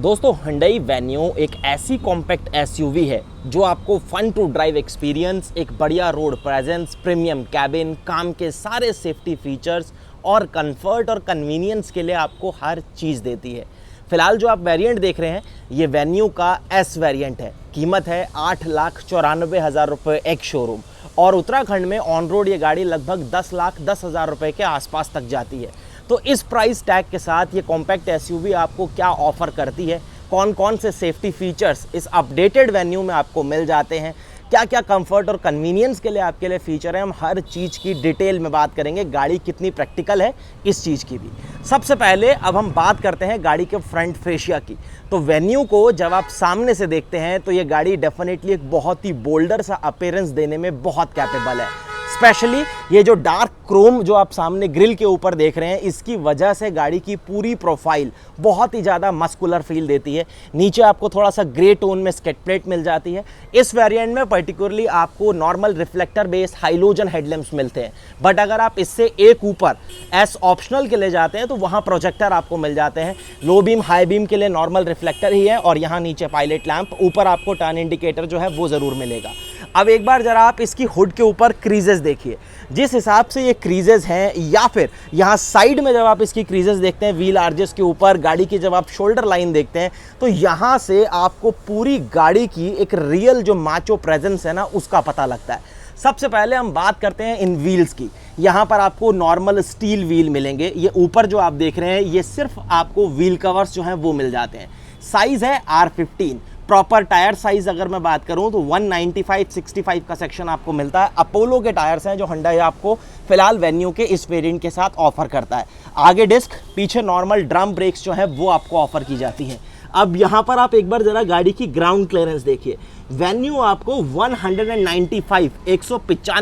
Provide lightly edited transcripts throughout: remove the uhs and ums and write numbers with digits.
दोस्तों Hyundai Venue एक ऐसी कॉम्पैक्ट एसयूवी है जो आपको फन टू ड्राइव एक्सपीरियंस, एक बढ़िया रोड प्रेजेंस, प्रीमियम कैबिन, काम के सारे सेफ्टी फीचर्स और कंफर्ट और कन्वीनियंस के लिए आपको हर चीज़ देती है। फिलहाल जो आप वेरिएंट देख रहे हैं ये Venue का एस वेरिएंट है। कीमत है 8,94,000 रुपये एक शोरूम और उत्तराखंड में ऑन रोड ये गाड़ी लगभग 10,10,000 रुपये के आसपास तक जाती है। तो इस प्राइस टैग के साथ ये कॉम्पैक्ट एसयूवी आपको क्या ऑफर करती है, कौन कौन से सेफ्टी फीचर्स इस अपडेटेड वेन्यू में आपको मिल जाते हैं, क्या क्या कंफर्ट और कन्वीनियंस के लिए आपके लिए फीचर है, हम हर चीज़ की डिटेल में बात करेंगे। गाड़ी कितनी प्रैक्टिकल है इस चीज़ की भी। सबसे पहले अब हम बात करते हैं गाड़ी के फ्रंट फेशिया की। तो वेन्यू को जब आप सामने से देखते हैं तो ये गाड़ी डेफिनेटली एक बहुत ही बोल्डर सा अपीयरेंस देने में बहुत कैपेबल है। स्पेशली ये जो डार्क क्रोम जो आप सामने ग्रिल के ऊपर देख रहे हैं, इसकी वजह से गाड़ी की पूरी प्रोफाइल बहुत ही ज़्यादा मस्कुलर फील देती है। नीचे आपको थोड़ा सा ग्रे टोन में स्केट प्लेट मिल जाती है। इस वेरिएंट में पर्टिकुलरली आपको normal reflector based halogen headlamps मिलते हैं, बट अगर आप इससे एक ऊपर एस ऑप्शनल के लिए जाते हैं तो वहाँ प्रोजेक्टर आपको मिल जाते हैं। लो बीम हाई बीम के लिए नॉर्मल रिफ्लेक्टर ही है और यहाँ नीचे पायलट लैंप, ऊपर आपको टर्न इंडिकेटर जो है वो ज़रूर मिलेगा। अब एक बार जरा आप इसकी हुड के ऊपर क्रीजेस देखिए, जिस हिसाब से ये क्रीजेस हैं, या फिर यहाँ साइड में जब आप इसकी क्रीजेस देखते हैं व्हील आर्चेस के ऊपर, गाड़ी की जब आप शोल्डर लाइन देखते हैं तो यहाँ से आपको पूरी गाड़ी की एक रियल जो माचो प्रेजेंस है ना उसका पता लगता है। सबसे पहले हम बात करते हैं इन व्हील्स की। यहाँ पर आपको नॉर्मल स्टील व्हील मिलेंगे। ये ऊपर जो आप देख रहे हैं ये सिर्फ आपको व्हील कवर्स जो हैं वो मिल जाते हैं। साइज़ है R15। प्रॉपर टायर साइज अगर मैं बात करूं तो 195/65 का सेक्शन आपको मिलता है। अपोलो के टायर्स हैं जो Hyundai आपको फिलहाल वेन्यू के इस वेरिएंट के साथ ऑफर करता है। आगे डिस्क, पीछे नॉर्मल ड्रम ब्रेक्स जो है वो आपको ऑफर की जाती हैं। अब यहाँ पर आप एक बार जरा गाड़ी की ग्राउंड क्लियरेंस देखिए। वेन्यू आपको 195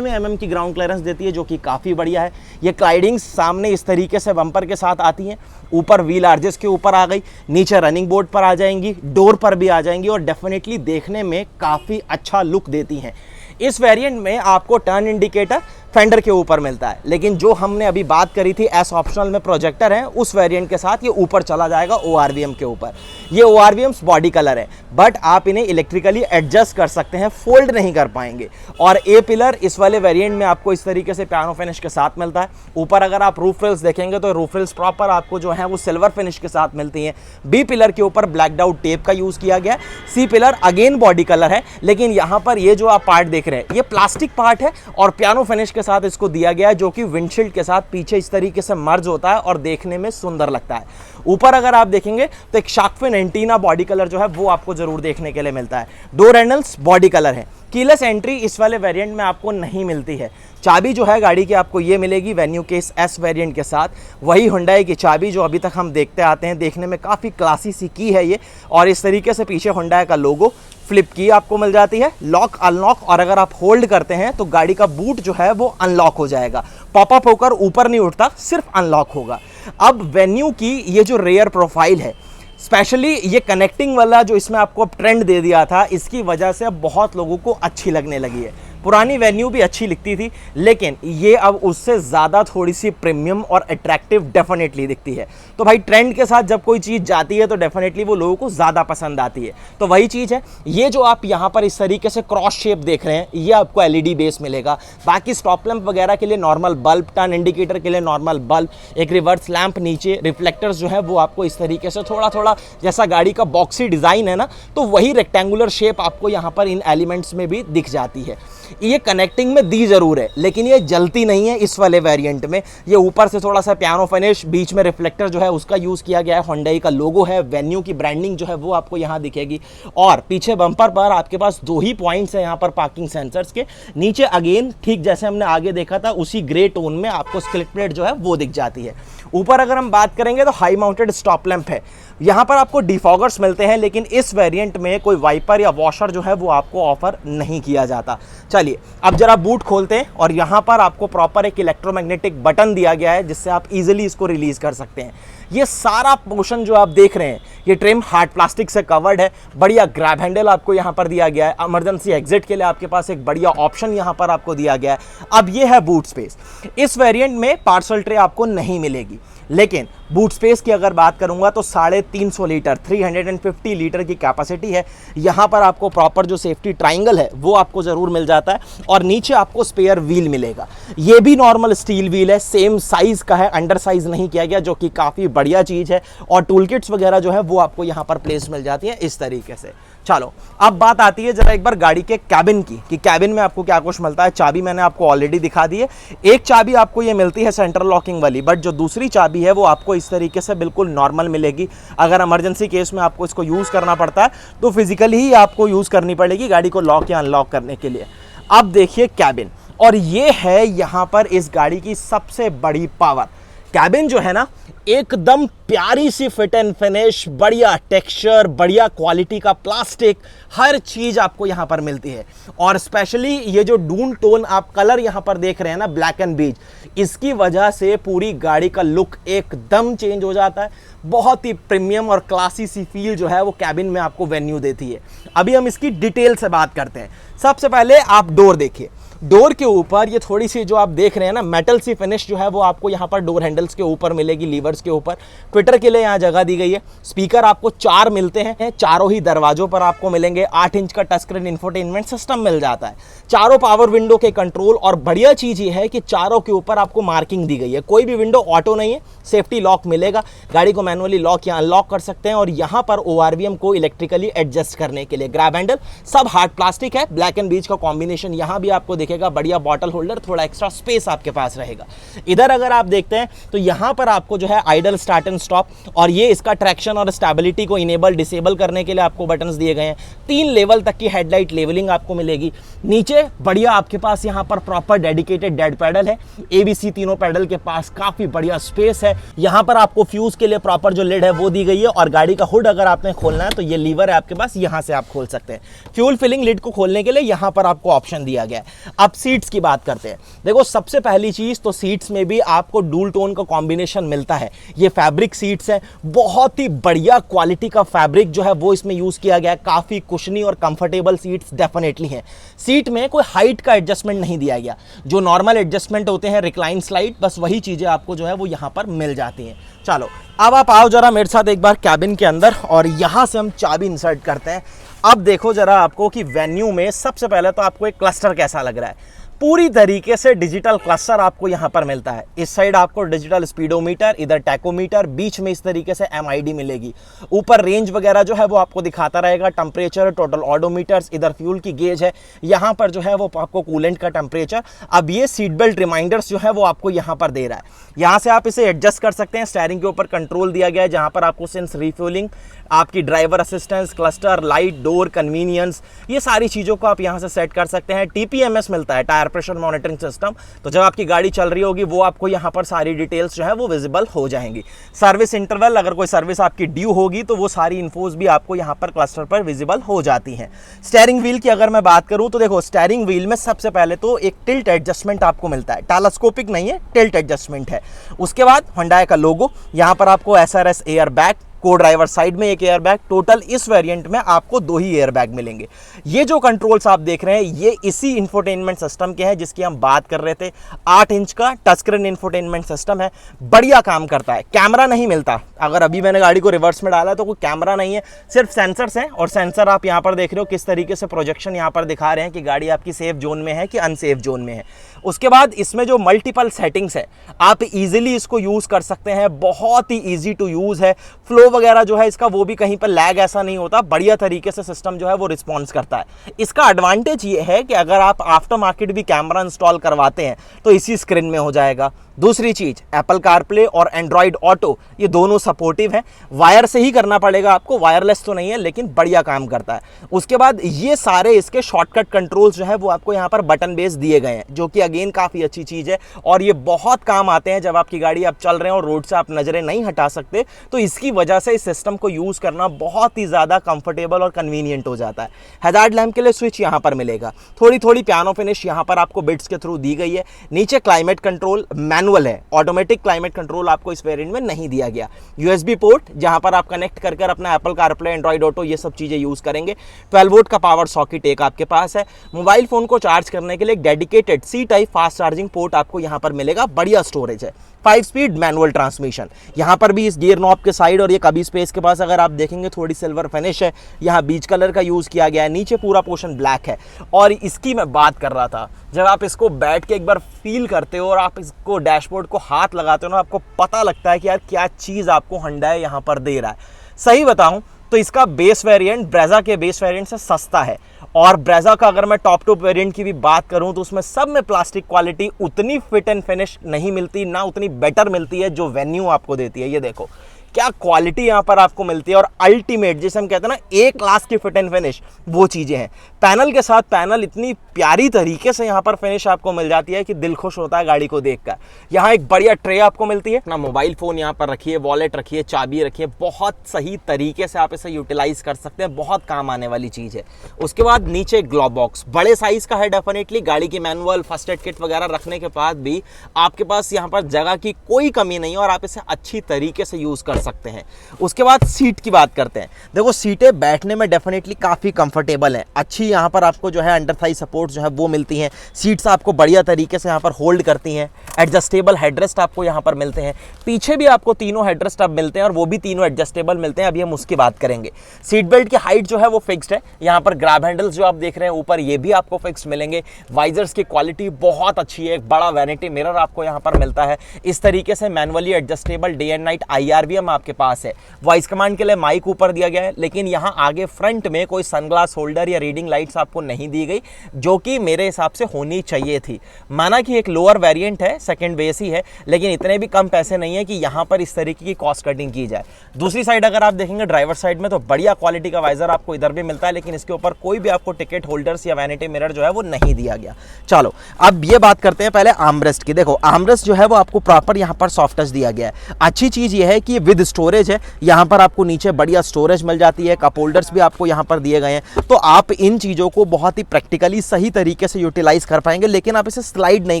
mm की ग्राउंड क्लियरेंस देती है, जो कि काफ़ी बढ़िया है। ये क्लाइडिंग्स सामने इस तरीके से बम्पर के साथ आती हैं, ऊपर व्हील आर्चेस के ऊपर आ गई, नीचे रनिंग बोर्ड पर आ जाएंगी, डोर पर भी आ जाएंगी और डेफिनेटली देखने में काफ़ी अच्छा लुक देती हैं। इस वेरिएंट में आपको टर्न इंडिकेटर फेंडर के ऊपर मिलता है, लेकिन जो हमने अभी बात करी थी एस ऑप्शनल में प्रोजेक्टर है, उस वेरिएंट के साथ ये ऊपर चला जाएगा ORVM के ऊपर। ये ORVMs बॉडी कलर है, बट आप इन्हें इलेक्ट्रिकली एडजस्ट कर सकते हैं, फोल्ड नहीं कर पाएंगे। और ए पिलर इस वाले वेरिएंट में आपको इस तरीके से पियानो फिनिश के साथ मिलता है। ऊपर अगर आप रूफ रेल्स देखेंगे तो रूफ रेल्स प्रॉपर आपको जो है वो सिल्वर फिनिश के साथ मिलती हैं। बी पिलर के ऊपर ब्लैक आउट टेप का यूज़ किया गया है। C pillar again body colour है, लेकिन यहाँ पर ये जो आप पार्ट देख रहे हैं ये प्लास्टिक पार्ट है और पियानो फिनिश के साथ इसको दिया गया है, जो कि विंडशील्ड के साथ पीछे इस तरीके से मर्ज होता है और देखने में सुंदर लगता है। ऊपर अगर आप देखेंगे तो एक shark fin antenna body colour जो है वो आपको जरूर देखने के लिए मिलता है। डोर हैंडल्स बॉडी कलर है। कीलेस एंट्री इस वाले वेरिएंट में आपको नहीं मिलती है। चाबी जो है गाड़ी की आपको ये मिलेगी वेन्यू के इस एस वेरिएंट के साथ, वही Hyundai की चाबी जो अभी तक हम देखते आते हैं। देखने में काफ़ी क्लासी सी की है ये, और इस तरीके से पीछे Hyundai का लोगो, फ्लिप की आपको मिल जाती है, लॉक अनलॉक, और अगर आप होल्ड करते हैं तो गाड़ी का बूट जो है वो अनलॉक हो जाएगा। पॉपअप होकर ऊपर नहीं उठता, सिर्फ अनलॉक होगा। अब वेन्यू की ये जो रेयर प्रोफाइल है, स्पेशली ये कनेक्टिंग वाला जो इसमें आपको ट्रेंड दे दिया था, इसकी वजह से अब बहुत लोगों को अच्छी लगने लगी है। पुरानी वेन्यू भी अच्छी लिखती थी, लेकिन ये अब उससे ज़्यादा थोड़ी सी प्रीमियम और अट्रैक्टिव डेफिनेटली दिखती है। तो भाई ट्रेंड के साथ जब कोई चीज़ जाती है तो डेफिनेटली वो लोगों को ज़्यादा पसंद आती है। तो वही चीज़ है, ये जो आप यहाँ पर इस तरीके से क्रॉस शेप देख रहे हैं ये आपको LED बेस मिलेगा। बाकी स्टॉप लैंप वगैरह के लिए नॉर्मल बल्ब, टर्न इंडिकेटर के लिए नॉर्मल बल्ब, एक रिवर्स लैंप नीचे, रिफ्लेक्टर्स जो है वो आपको इस तरीके से थोड़ा थोड़ा जैसा गाड़ी का बॉक्सी डिज़ाइन है ना, तो वही रेक्टेंगुलर शेप आपको यहाँ पर इन एलिमेंट्स में भी दिख जाती है। ये कनेक्टिंग में दी जरूर है, लेकिन ये जलती नहीं है इस वाले वेरिएंट में। ये ऊपर से थोड़ा सा पियानो फिनिश, बीच में रिफ्लेक्टर जो है उसका यूज़ किया गया है। Hyundai का लोगो है, वेन्यू की ब्रांडिंग जो है वो आपको यहाँ दिखेगी। और पीछे बम्पर पर आपके पास 2 ही पॉइंट्स हैं यहाँ पर पार्किंग सेंसर्स के। नीचे अगेन ठीक जैसे हमने आगे देखा था उसी ग्रे टोन में आपको स्किट प्लेट जो है वो दिख जाती है। ऊपर अगर हम बात करेंगे तो हाई माउंटेड स्टॉप लैंप है। यहाँ पर आपको डिफॉगर्स मिलते हैं, लेकिन इस वेरिएंट में कोई वाइपर या वॉशर जो है वो आपको ऑफर नहीं किया जाता। चलिए अब जरा बूट खोलते हैं और यहाँ पर आपको प्रॉपर एक इलेक्ट्रोमैग्नेटिक बटन दिया गया है जिससे आप इजीली इसको रिलीज कर सकते हैं। ये सारा पोर्शन जो आप देख रहे हैं ये ट्रिम हार्ड प्लास्टिक से कवर्ड है। बढ़िया ग्रैब हैंडल आपको यहाँ पर दिया गया है। इमरजेंसी एग्जिट के लिए आपके पास एक बढ़िया ऑप्शन यहाँ पर आपको दिया गया है। अब ये है बूट स्पेस। इस वेरिएंट में पार्सल ट्रे आपको नहीं मिलेगी। लेकिन बूट स्पेस की अगर बात करूंगा तो 350 लीटर 350 लीटर की कैपेसिटी है। यहाँ पर आपको प्रॉपर जो सेफ्टी ट्राइंगल है वो आपको ज़रूर मिल जाता है, और नीचे आपको स्पेयर व्हील मिलेगा। ये भी नॉर्मल स्टील व्हील है, सेम साइज़ का है, अंडर साइज नहीं किया गया, जो कि काफ़ी बढ़िया चीज़ है। और टूल किट्स वगैरह जो है वो आपको यहाँ पर प्लेस मिल जाती है इस तरीके से। चलो अब बात आती है जरा एक बार गाड़ी के कैबिन की, कि कैबिन में आपको क्या कुछ मिलता है। चाबी मैंने आपको ऑलरेडी दिखा दी है। एक चाबी आपको ये मिलती है सेंट्रल लॉकिंग वाली, बट जो दूसरी चाबी है वो आपको इस तरीके से बिल्कुल नॉर्मल मिलेगी। अगर इमरजेंसी केस में आपको इसको यूज़ करना पड़ता है तो फिजिकली ही आपको यूज़ करनी पड़ेगी गाड़ी को लॉक या अनलॉक करने के लिए। अब देखिए कैबिन, और ये है यहाँ पर इस गाड़ी की सबसे बड़ी पावर। कैबिन जो है ना, एकदम प्यारी सी फिट एंड फिनिश, बढ़िया टेक्सचर, बढ़िया क्वालिटी का प्लास्टिक, हर चीज आपको यहां पर मिलती है। और स्पेशली ये जो डून टोन आप कलर यहां पर देख रहे हैं ना, ब्लैक एंड बीज, इसकी वजह से पूरी गाड़ी का लुक एकदम चेंज हो जाता है। बहुत ही प्रीमियम और क्लासी सी फील जो है वो कैबिन में आपको वेन्यू देती है। अभी हम इसकी डिटेल से बात करते हैं। सबसे पहले आप डोर देखिए। डोर के ऊपर ये थोड़ी सी जो आप देख रहे हैं ना, मेटल सी फिनिश जो है वो आपको यहाँ पर डोर हैंडल्स के ऊपर मिलेगी, लीवर्स के ऊपर। ट्विटर के लिए यहाँ जगह दी गई है। स्पीकर आपको 4 मिलते हैं, चारों ही दरवाजों पर आपको मिलेंगे। 8 इंच का टच स्क्रीन इंफोटेनमेंट सिस्टम मिल जाता है, चारों पावर विंडो के कंट्रोल। और बढ़िया चीज ये है कि चारों के ऊपर आपको मार्किंग दी गई है, कोई भी विंडो ऑटो नहीं है, सेफ्टी लॉक मिलेगा, गाड़ी को मैनुअली लॉक या अनलॉक कर सकते हैं। और यहाँ पर ORVM को इलेक्ट्रिकली एडजस्ट करने के लिए ग्रैब हैंडल, सब हार्ड प्लास्टिक है, ब्लैक एंड बीज का कॉम्बिनेशन यहाँ भी आपको दिखेगा। बढ़िया बॉटल होल्डर, थोड़ा एक्स्ट्रा स्पेस आपके पास रहेगा। इधर अगर आप देखते हैं तो यहाँ पर आपको जो है आइडल, स्टार्ट एंड स्टॉप, और ये इसका ट्रैक्शन और स्टेबिलिटी को इनेबल डिसेबल करने के लिए आपको बटन्स दिए गए हैं। 3 लेवल तक की हेडलाइट लेवलिंग आपको मिलेगी। नीचे बढ़िया आपके पास यहाँ पर प्रॉपर डेडिकेटेड डेड पैडल है, ABC तीनों पैडल के पास काफी बढ़िया स्पेस है। यहाँ पर आपको फ्यूज के लिए प्रॉपर जो लिड है वो दी गई है। और गाड़ी का हुड अगर आपने खोलना है तो ये लीवर है आपके पास, यहाँ से आप खोल सकते हैं। फ्यूल फिलिंग लिड को खोलने के लिए यहाँ पर आपको ऑप्शन दिया गया है। अब सीट्स की बात करते हैं। देखो सबसे पहली चीज तो सीट्स में भी आपको डूल टोन का कॉम्बिनेशन मिलता है। ये फैब्रिक सीट्स है, बहुत ही बढ़िया क्वालिटी का फैब्रिक जो है वो इसमें यूज किया गया है। काफी कुशनी और कंफर्टेबल सीट्स डेफिनेटली हैं। सीट में कोई हाइट का एडजस्टमेंट नहीं दिया गया, जो नॉर्मल एडजस्टमेंट होते हैं, रिक्लाइन स्लाइड, बस वही चीजें आपको जो है वो यहां पर मिल जाती हैं। चलो अब आप आओ जरा मेरे साथ एक बार कैबिन के अंदर, और यहां से हम चाबी इंसर्ट करते हैं। अब देखो जरा आपको कि वेन्यू में सबसे पहले तो आपको एक क्लस्टर कैसा लग रहा है। पूरी तरीके से डिजिटल क्लस्टर आपको यहां पर मिलता है। इस साइड आपको डिजिटल स्पीडोमीटर, इधर टैकोमीटर, बीच में इस तरीके से MID मिलेगी। ऊपर रेंज वगैरह जो है वो आपको दिखाता रहेगा, टेम्परेचर, टोटल ऑडोमीटर्स, इधर फ्यूल की गेज है, यहां पर जो है वो आपको कूलेंट का टेम्परेचर। अब ये सीट बेल्ट रिमाइंडर्स जो है वो आपको यहां पर दे रहा है। यहां से आप इसे एडजस्ट कर सकते हैं। स्टीयरिंग के ऊपर कंट्रोल दिया गया है, जहां पर आपको सेंस रिफ्यूलिंग, आपकी driver assistance, cluster, light, door, convenience, ये सारी चीज़ों को आप यहां से सेट कर सकते हैं। TPMS मिलता है, टायर प्रेशर मॉनिटरिंग सिस्टम, तो जब आपकी गाड़ी चल रही होगी वो आपको यहां पर सारी डिटेल्स जो है वो विजिबल हो जाएंगी। सर्विस इंटरवल, अगर कोई सर्विस आपकी ड्यू होगी तो वो सारी इन्फोज भी आपको यहां पर क्लस्टर पर विजिबल हो जाती हैं। स्टीयरिंग व्हील की अगर मैं बात करूं तो देखो स्टीयरिंग व्हील में सबसे पहले तो एक टिल्ट एडजस्टमेंट आपको मिलता है, टेलीस्कोपिक नहीं है, टिल्ट एडजस्टमेंट है। उसके बाद Hyundai का लोगो, यहां पर आपको SRS एयर बैग, को ड्राइवर साइड में एक एयर बैग, टोटल इस वेरिएंट में आपको 2 ही एयर बैग मिलेंगे। ये जो कंट्रोल्स आप देख रहे हैं ये इसी इंफोटेनमेंट सिस्टम के हैं जिसकी हम बात कर रहे थे। 8 इंच का टच स्क्रीन इंफोटेनमेंट सिस्टम है, बढ़िया काम करता है। कैमरा नहीं मिलता, अगर अभी मैंने गाड़ी को रिवर्स में डाला तो कोई कैमरा नहीं है, सिर्फ सेंसर्स हैं। और सेंसर आप यहाँ पर देख रहे हो किस तरीके से प्रोजेक्शन यहाँ पर दिखा रहे हैं कि गाड़ी आपकी सेफ जोन में है कि अनसेफ जोन में है। उसके बाद इसमें जो मल्टीपल सेटिंग्स है आप इजीली इसको यूज कर सकते हैं, बहुत ही इजी टू यूज है। फ्लो वगैरह जो है इसका वो भी कहीं पर लैग ऐसा नहीं होता, बढ़िया तरीके से सिस्टम जो है वो रिस्पॉन्स करता है। इसका एडवांटेज ये है कि अगर आप आफ्टर मार्केट भी कैमरा इंस्टॉल करवाते हैं तो इसी स्क्रीन में हो जाएगा। दूसरी चीज, एप्पल कारप्ले और एंड्रॉइड ऑटो ये दोनों सपोर्टिव हैं। वायर से ही करना पड़ेगा आपको, वायरलेस तो नहीं है, लेकिन बढ़िया काम करता है। उसके बाद ये सारे इसके शॉर्टकट कंट्रोल्स जो है वो आपको यहाँ पर बटन बेस दिए गए हैं, जो कि अगेन काफ़ी अच्छी चीज़ है। और ये बहुत काम आते हैं जब आपकी गाड़ी आप चल रहे हैं और रोड से आप नज़रें नहीं हटा सकते, तो इसकी वजह से इस सिस्टम को यूज़ करना बहुत ही ज़्यादा कंफर्टेबल और कन्वीनियंट हो जाता है। हैजार्ड लैम्प के लिए स्विच यहाँ पर मिलेगा, थोड़ी थोड़ी पियानो फिनिश यहाँ पर आपको बिट्स के थ्रू दी गई है। नीचे क्लाइमेट कंट्रोल मैनुअल है, ऑटोमेटिक क्लाइमेट कंट्रोल आपको इस वेरिएंट में नहीं दिया गया। USB पोर्ट जहां पर आप कनेक्ट कर अपना एप्पल कारप्ले, एंड्रॉइड ऑटो ये सब चीजें यूज करेंगे। 12 वोल्ट का पावर सॉकेट एक आपके पास है। मोबाइल फोन को चार्ज करने के लिए एक dedicated C type type fast charging port आपको यहाँ पर मिलेगा, बढ़िया स्टोरेज है। 5 स्पीड मैनुअल ट्रांसमिशन, यहाँ पर भी इस गियर नॉब के साइड और ये कभी स्पेस के पास अगर आप देखेंगे थोड़ी सिल्वर फिनिश है, यहाँ बीच कलर का यूज़ किया गया है, नीचे पूरा पोर्शन ब्लैक है। और इसकी मैं बात कर रहा था, जब आप इसको बैठ के एक बार फील करते हो और आप इसको डैशबोर्ड को हाथ लगाते हो ना, आपको पता लगता है कि यार क्या चीज़ आपको Hyundai यहाँ पर दे रहा है। सही बताऊँ तो इसका बेस वेरिएंट ब्रेजा के बेस वेरिएंट से सस्ता है, और ब्रेजा का अगर मैं टॉप वेरिएंट की भी बात करूं तो उसमें सब में प्लास्टिक क्वालिटी उतनी फिट एंड फिनिश नहीं मिलती, ना उतनी बेटर मिलती है जो वेन्यू आपको देती है। ये देखो क्या क्वालिटी यहाँ पर आपको मिलती है, और अल्टीमेट जिसे हम कहते हैं ना ए क्लास की फिट एंड फिनिश, वो चीज़ें हैं। पैनल के साथ पैनल इतनी प्यारी तरीके से यहाँ पर फिनिश आपको मिल जाती है कि दिल खुश होता है गाड़ी को देखकर। यहाँ एक बढ़िया ट्रे आपको मिलती है, अपना मोबाइल फ़ोन यहाँ पर रखिए, वॉलेट रखिए, चाबी रखिए, बहुत सही तरीके से आप इसे यूटिलाइज कर सकते हैं, बहुत काम आने वाली चीज़ है। उसके बाद नीचे ग्लोव बॉक्स बड़े साइज़ का है, डेफिनेटली गाड़ी की मैनुअल फर्स्ट एड किट वगैरह रखने के बाद भी आपके पास यहाँ पर जगह की कोई कमी नहीं है, और आप इसे अच्छी तरीके से यूज़ कर सकते हैं। उसके बाद सीट की बात करते हैं। देखो सीटें बैठने में डेफिनेटली काफ़ी कंफर्टेबल हैं, अच्छी यहाँ पर आपको जो है अंडर थाई सपोर्ट जो है वो मिलती हैं, सीट्स आपको बढ़िया तरीके से यहाँ पर होल्ड करती हैं, एडजस्टेबल हेडरेस्ट आपको यहाँ पर मिलते हैं, पीछे भी आपको तीनों हेडरेस्ट अब मिलते हैं और वो भी तीनों एडजस्टेबल मिलते हैं। अभी हम उसकी बात करेंगे। सीट बेल्ट की हाइट जो है वो फिक्स्ड है, यहाँ पर ग्रैब हैंडल्स जो आप देख रहे हैं ऊपर, ये भी आपको फिक्स्ड मिलेंगे। वाइजर्स की क्वालिटी बहुत अच्छी है, एक बड़ा वैनिटी मिरर आपको यहाँ पर मिलता है। इस तरीके से manually adjustable day and night IR आपके पास है। वॉइस कमांड के लिए माइक ऊपर दिया गया है, लेकिन यहाँ आगे फ्रंट में कोई सनग्लास होल्डर या रीडिंग लाइट्स आपको नहीं दी गई, जो कि मेरे हिसाब से होनी चाहिए थी। माना कि एक लोअर वेरिएंट है, सेकंड बेस ही है, लेकिन इतने भी कम पैसे नहीं है कि यहाँ पर इस तरीके की कॉस्ट कटिंग की जाए। दूसरी साइड अगर आप देखेंगे ड्राइवर साइड में, तो बढ़िया क्वालिटी का वाइजर आपको इधर भी मिलता है, लेकिन इसके ऊपर कोई भी आपको टिकट होल्डर्स या वैनिटी मिरर जो है वो नहीं दिया गया। चलो अब ये बात करते हैं पहले आर्मरेस्ट की। देखो आर्मरेस्ट जो है वो आपको प्रॉपर यहाँ पर सॉफ्ट टच दिया गया है। अच्छी चीज ये है कि विद स्टोरेज है, यहाँ पर आपको नीचे बढ़िया स्टोरेज मिल जाती है, कप होल्डर्स भी आपको यहाँ पर दिए गए हैं, तो आप इन चीज़ों को बहुत ही प्रैक्टिकली सही तरीके से यूटिलाइज कर पाएंगे। लेकिन आप इसे स्लाइड नहीं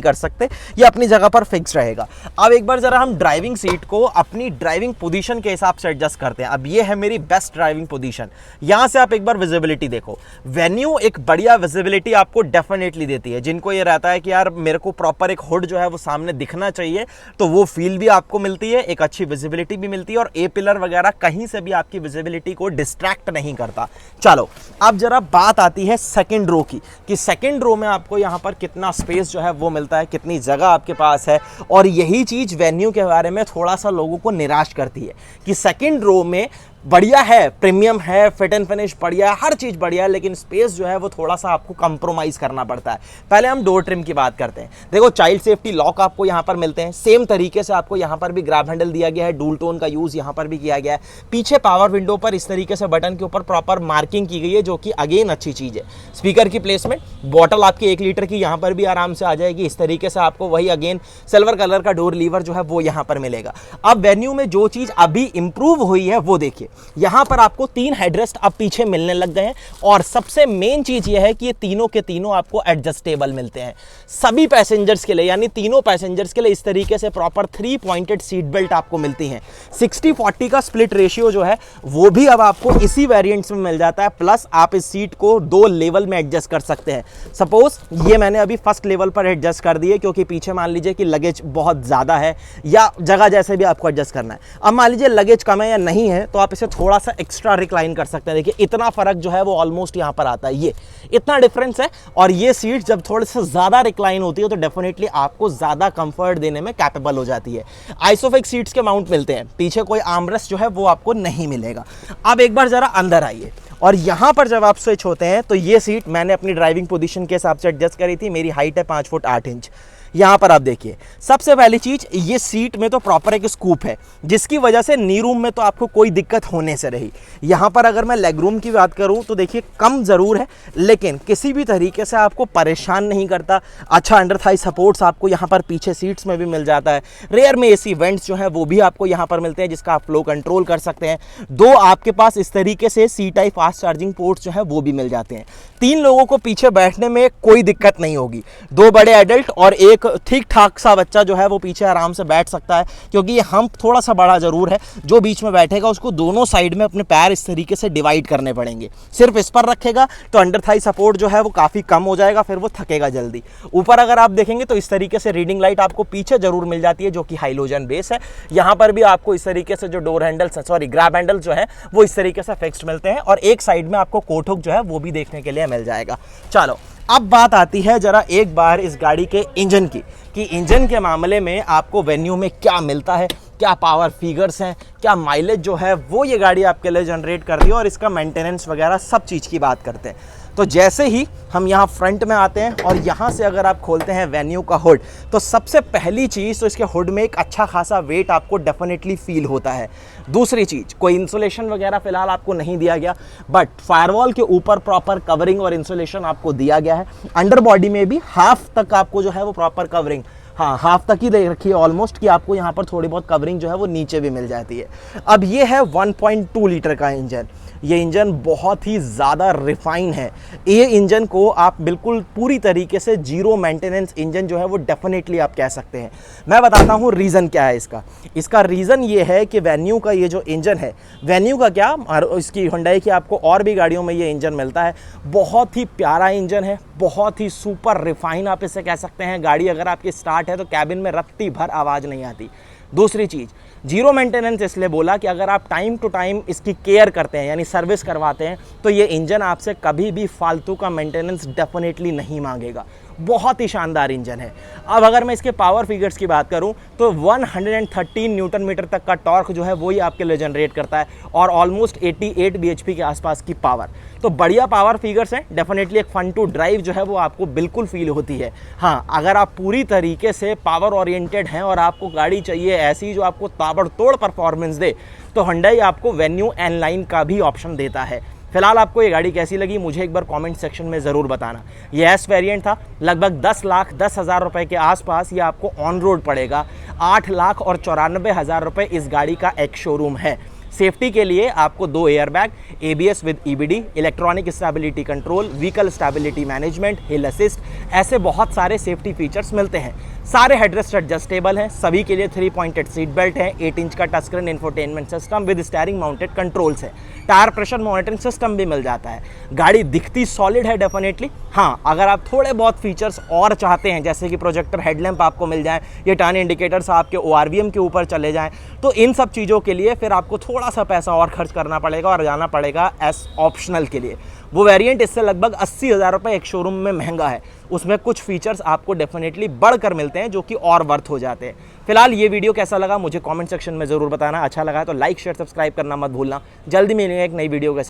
कर सकते, ये अपनी जगह पर फिक्स रहेगा। अब एक बार जरा हम ड्राइविंग सीट को अपनी ड्राइविंग पोजीशन के हिसाब से एडजस्ट करते हैं। अब ये है मेरी बेस्ट ड्राइविंग पोजीशन, यहाँ से आप एक बार विजिबिलिटी देखो। वेन्यू एक बढ़िया विजिबिलिटी आपको डेफिनेटली देती है। जिनको ये रहता है कि यार मेरे को प्रॉपर एक हुड जो है वो सामने दिखना चाहिए, तो वो फील भी आपको मिलती है, एक अच्छी विजिबिलिटी भी मिलती है, और ए पिलर वगैरह कहीं से भी आपकी विजिबिलिटी को डिस्ट्रैक्ट नहीं करता। चलो अब जरा बात आती है सेकंड रो की, कि सेकंड रो में आपको यहाँ पर कितना स्पेस जो है वो मिलता है, कितनी जगह आपके पास है। और यही चीज़ वेन्यू के बारे में थोड़ा सा लोगों को निराश करती है कि सेकंड रो में बढ़िया है, प्रीमियम है, फिट एंड फिनिश बढ़िया है, हर चीज़ बढ़िया है, लेकिन स्पेस जो है वो थोड़ा सा आपको कंप्रोमाइज़ करना पड़ता है। पहले हम डोर ट्रिम की बात करते हैं। देखो चाइल्ड सेफ्टी लॉक आपको यहाँ पर मिलते हैं, सेम तरीके से आपको यहाँ पर भी ग्रैब हैंडल दिया गया है, डूल टोन का यूज़ यहाँ पर भी किया गया है। पीछे पावर विंडो पर इस तरीके से बटन के ऊपर प्रॉपर मार्किंग की गई है, जो कि अगेन अच्छी चीज़ है। स्पीकर की प्लेसमेंट, बॉटल आपकी 1 लीटर की यहाँ पर भी आराम से आ जाएगी। इस तरीके से आपको वही अगेन सिल्वर कलर का डोर लीवर जो है वो यहाँ पर मिलेगा। अब वेन्यू में जो चीज़ अभी इंप्रूव हुई है वो देखिए, यहाँ पर आपको 3 हेडरेस्ट अब पीछे मिलने लग गए हैं, और सबसे मेन चीज ये है कि ये तीनों के तीनों आपको एडजस्टेबल मिलते हैं सभी पैसेंजर्स के लिए, यानी तीनों पैसेंजर्स के लिए इस तरीके से प्रॉपर 3 पॉइंटेड सीट बेल्ट आपको मिलती हैं। 60-40 का स्प्लिट रेशियो जो है वो भी अब आपको इसी वेरिएंट्स में मिल जाता है, प्लस आप इस सीट को 2 लेवल में एडजस्ट कर सकते हैं। सपोज ये मैंने अभी फर्स्ट लेवल पर एडजस्ट कर दिए, क्योंकि पीछे मान लीजिए कि लगेज बहुत ज्यादा है या जगह जैसे भी आपको एडजस्ट करना है। अब मान लीजिए लगेज कम है या नहीं है, तो आप इसे थोड़ा सा एक्स्ट्रा रिक्लाइन कर सकते हैं। देखिए इतना फर्क जो है वो ऑलमोस्ट यहाँ पर आता है, ये इतना डिफरेंस है। और ये सीट जब थोड़े से ज्यादा रिक्लाइन होती है तो डेफिनेटली आपको ज्यादा कंफर्ट देने में कैपेबल हो जाती है। आइसोफिक्स सीट्स के माउंट मिलते हैं, पीछे कोई आर्मरेस्ट जो है वो आपको नहीं मिलेगा। अब एक बार जरा अंदर आइए, और यहाँ पर जब आप स्विच होते हैं तो ये सीट मैंने अपनी ड्राइविंग पोजीशन के हिसाब से एडजस्ट करी थी। मेरी हाइट है 5 फुट 8 इंच। यहाँ पर आप देखिए, सबसे पहली चीज ये सीट में तो प्रॉपर एक स्कूप है, जिसकी वजह से नी रूम में तो आपको कोई दिक्कत होने से रही। यहाँ पर अगर मैं लेग रूम की बात करूँ तो देखिए कम ज़रूर है, लेकिन किसी भी तरीके से आपको परेशान नहीं करता। अच्छा अंडर थाई सपोर्ट्स आपको यहाँ पर पीछे सीट्स में भी मिल जाता है। रेयर में AC वेंट्स जो है वो भी आपको यहाँ पर मिलते हैं, जिसका आप फ्लो कंट्रोल कर सकते हैं। 2 आपके पास इस तरीके से C-टाइप फास्ट चार्जिंग पोर्ट्स जो है वो भी मिल जाते हैं। 3 लोगों को पीछे बैठने में कोई दिक्कत नहीं होगी। 2 बड़े एडल्ट और एक एक ठीक ठाक सा बच्चा जो है वो पीछे आराम से बैठ सकता है, क्योंकि ये हम्प थोड़ा सा बड़ा ज़रूर है। जो बीच में बैठेगा उसको दोनों साइड में अपने पैर इस तरीके से डिवाइड करने पड़ेंगे। सिर्फ इस पर रखेगा तो अंडर थाई सपोर्ट जो है वो काफ़ी कम हो जाएगा, फिर वो थकेगा जल्दी। ऊपर अगर आप देखेंगे तो इस तरीके से रीडिंग लाइट आपको पीछे जरूर मिल जाती है, जो कि हाइलोजन बेस है। यहाँ पर भी आपको इस तरीके से जो door handle, sorry grab handle जो है वो इस तरीके से फिक्स्ड मिलते हैं, और एक साइड में आपको कोट हुक जो है वो भी देखने के लिए मिल जाएगा। चलो अब बात आती है जरा एक बार इस गाड़ी के इंजन की, कि इंजन के मामले में आपको वेन्यू में क्या मिलता है, क्या पावर फिगर्स हैं, क्या माइलेज जो है वो ये गाड़ी आपके लिए जनरेट कर रही है, और इसका मेंटेनेंस वगैरह सब चीज़ की बात करते हैं। तो जैसे ही हम यहाँ फ्रंट में आते हैं और यहाँ से अगर आप खोलते हैं वेन्यू का हुड, तो सबसे पहली चीज़ तो इसके हुड में एक अच्छा खासा वेट आपको डेफिनेटली फील होता है। दूसरी चीज़, कोई इंसुलेशन वगैरह फिलहाल आपको नहीं दिया गया, बट फायरवॉल के ऊपर प्रॉपर कवरिंग और इंसुलेशन आपको दिया गया है। अंडर बॉडी में भी हाफ तक आपको जो है वो प्रॉपर कवरिंग, हाँ हाफ तक ही दे रखी है ऑलमोस्ट, कि आपको यहाँ पर थोड़ी बहुत कवरिंग जो है वो नीचे भी मिल जाती है। अब ये है 1.2 लीटर का इंजन। ये इंजन बहुत ही ज़्यादा रिफाइन है। ये इंजन को आप बिल्कुल पूरी तरीके से जीरो मेंटेनेंस इंजन जो है वो डेफिनेटली आप कह सकते हैं। मैं बताता हूँ रीज़न क्या है इसका। इसका रीज़न ये है कि वेन्यू का ये जो इंजन है, वेन्यू का क्या, इसकी हुंडई की आपको और भी गाड़ियों में ये इंजन मिलता है। बहुत ही प्यारा इंजन है, बहुत ही सुपर रिफाइन आप इसे कह सकते हैं। गाड़ी अगर आपकी स्टार्ट है तो कैबिन में रत्ती भर आवाज़ नहीं आती। दूसरी चीज़, जीरो मेंटेनेंस इसलिए बोला कि अगर आप टाइम टू टाइम इसकी केयर करते हैं, यानी सर्विस करवाते हैं, तो ये इंजन आपसे कभी भी फालतू का मेंटेनेंस डेफिनेटली नहीं मांगेगा। बहुत ही शानदार इंजन है। अब अगर मैं इसके पावर फिगर्स की बात करूं तो 113 न्यूटन मीटर तक का टॉर्क जो है वो ही आपके लिए जनरेट करता है, और ऑलमोस्ट 88 bhp के आसपास की पावर। तो बढ़िया पावर फिगर्स हैं। डेफिनेटली एक फन टू ड्राइव जो है वो आपको बिल्कुल फील होती है। हाँ, अगर आप पूरी तरीके से पावर ओरिएंटेड हैं और आपको गाड़ी चाहिए ऐसी जो आपको ताबड़तोड़ परफॉर्मेंस दे, तो हुंडई आपको वेन्यू एन लाइन का भी ऑप्शन देता है। फिलहाल आपको ये गाड़ी कैसी लगी मुझे एक बार कमेंट सेक्शन में ज़रूर बताना। ये एस वेरिएंट था, लगभग 10,10,000 रुपए के आसपास ये आपको ऑन रोड पड़ेगा। 8,94,000 रुपए इस गाड़ी का एक शोरूम है। सेफ्टी के लिए आपको 2 airbag, ABS with EBD, electronic stability control, vehicle stability management, hill assist, ऐसे बहुत सारे सेफ्टी फीचर्स मिलते हैं। सारे हेडरेस्ट एडजस्टेबल हैं, सभी के लिए 3 पॉइंटेड सीट बेल्ट है, 8 इंच का touch screen infotainment system with steering mounted controls है, टायर प्रेशर मॉनिटरिंग सिस्टम भी मिल जाता है। गाड़ी दिखती सॉलिड है डेफिनेटली। हाँ, अगर आप थोड़े बहुत फीचर्स और चाहते हैं, जैसे कि प्रोजेक्टर हेडलैम्प आपको मिल जाए, ये टर्न इंडिकेटर्स आपके ORVM के ऊपर चले जाएं, तो इन सब चीज़ों के लिए फिर आपको थोड़ा सा पैसा और खर्च करना पड़ेगा और जाना पड़ेगा एस ऑप्शनल के लिए। वो वेरिएंट इससे लगभग 80,000 रुपये एक शोरूम में महंगा है। उसमें कुछ फीचर्स आपको डेफिनेटली बढ़कर मिलते हैं जो कि और वर्थ हो जाते हैं। फिलहाल ये वीडियो कैसा लगा मुझे कमेंट सेक्शन में ज़रूर बताना। अच्छा लगा तो लाइक शेयर सब्सक्राइब करना मत भूलना। जल्दी मिलेंगे एक नई वीडियो के